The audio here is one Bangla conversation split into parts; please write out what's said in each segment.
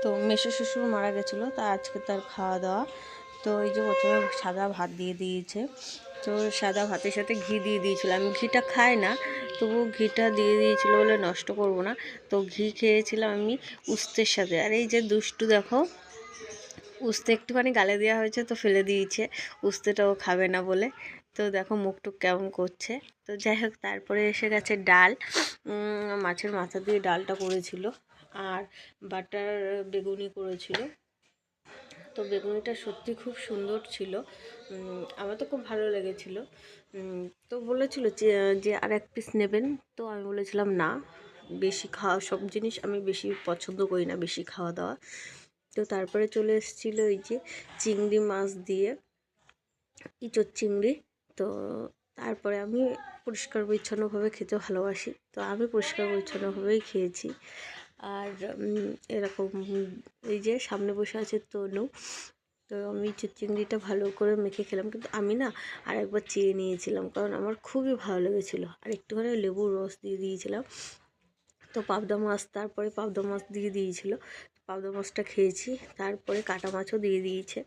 তো মেসো শ্বশুর মারা গেছিলো, তা আজকে তার খাওয়া দাওয়া। তো এই যে প্রথমে সাদা ভাত দিয়ে দিয়েছে, তো সাদা ভাতের সাথে ঘি দিয়ে দিয়েছিলো। আমি ঘিটা খাই না, তবু ঘিটা দিয়ে দিয়েছিলো বলে নষ্ট করব না। তো ঘি খেয়েছিলাম আমি উস্তের সাথে। আর এই যে দুষ্টু দেখো, উস্তে একটুখানি গালে দেওয়া হয়েছে তো ফেলে দিয়েছে, উস্তেটাও খাবে না বলে। তো দেখো মুখটুক কেমন করছে। তো যাই হোক, তারপরে এসে গেছে ডাল, মাছের মাথা দিয়ে ডালটা করেছিল, আর বাটার বেগুনি করেছিল। তো বেগুনিটা সত্যি খুব সুন্দর ছিল, আমার তো খুব ভালো লেগেছিলো। তো বলেছিল যে আর এক পিস নেবেন, তো আমি বলেছিলাম না, বেশি খাওয়া সব জিনিস আমি বেশি পছন্দ করি না, বেশি খাওয়া দাওয়া। তো তারপরে চলে এসেছিলো এই যে চিংড়ি মাছ দিয়ে, ইঁচড় চিংড়ি। তো তারপরে আমি পরিষ্কার পরিচ্ছন্নভাবে খেতে ভালোবাসি, তো আমি পরিষ্কার পরিচ্ছন্নভাবেই খেয়েছি। আর এরকম এই যে সামনে বসে আছে তনু, তো আমি চিংড়িটা ভালো করে মেখে খেলাম, কিন্তু আমি না আর একবার চেয়ে নিয়েছিলাম, কারণ আমার খুবই ভালো লেগেছিলো। আর একটুখানি লেবুর রস দিয়ে দিয়েছিলাম। তো পাবদা মাছ, তারপরে পাবদা মাছ দিয়ে দিয়েছিল, পাবদা মাছটা খেয়েছি। তারপরে কাটা মাছও দিয়ে দিয়েছে,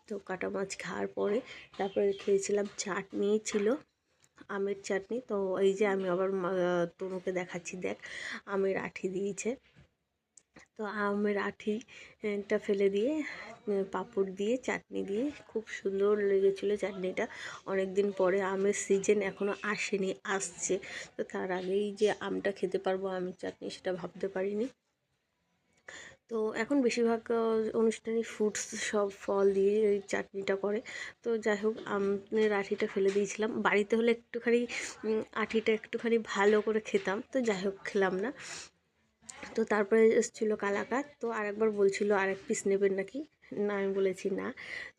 তো কাটা মাছ খাওয়ার পরে তারপরে খেয়েছিলাম চাটনি ছিল, আমের চাটনি। তো এই যে আমি আবার তনুকে দেখাচ্ছি, দেখ আমের আঁটি দিয়েছে। তো আমের আঁটিটা ফেলে দিয়ে পাঁপড় দিয়ে চাটনি দিয়ে খুব সুন্দর লেগেছিলো চাটনিটা। অনেক দিন পরে, আমের সিজন এখনও আসেনি, আসছে। তো তার আগেই যে আমটা খেতে পারবো আমের চাটনি, সেটা ভাবতে পারিনি। তো এখন বেশিরভাগ অনুষ্ঠানে ফ্রুটস সব ফল দিয়ে এই চাটনিটা করে। তো যাই হোক, আমের আঁটিটা ফেলে দিয়েছিলাম, বাড়িতে হলে একটুখানি আঁটিটা একটুখানি ভালো করে খেতাম, তো যাই হোক খেলাম না। তো তারপরে এসেছিলো কালাকাঁদ, তো আরেকবার বলছিল আরেক পিস নেবেন নাকি, না আমি বলেছি না।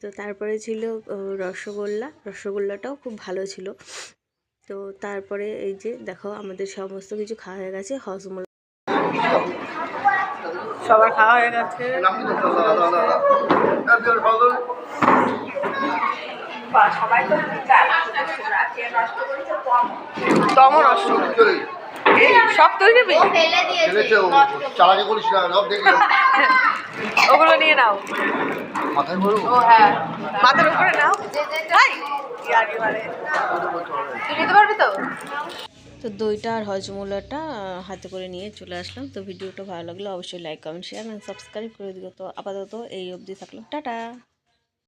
তো তারপরে ছিল রসগোল্লাটাও খুব ভালো ছিল। তো তারপরে এই যে দেখো আমাদের সমস্ত কিছু খাওয়া হয়ে গেছে, হজমোলা সবার খাওয়া হয়ে গেছে। সবাই তো দমও নষ্ট সব তৈরি ওগুলো নিয়ে নাও, হ্যাঁ মাথার উপরে নাও, তুই নিতে পারবি তো। তো দইটা আর হজমোলাটা হাতে করে নিয়ে চলে আসলাম। তো ভিডিওটা ভালো লাগলে অবশ্যই লাইক কমেন্ট শেয়ার সাবস্ক্রাইব করে দিও। তো আপাতত এই অবধি থাকলো, টাটা।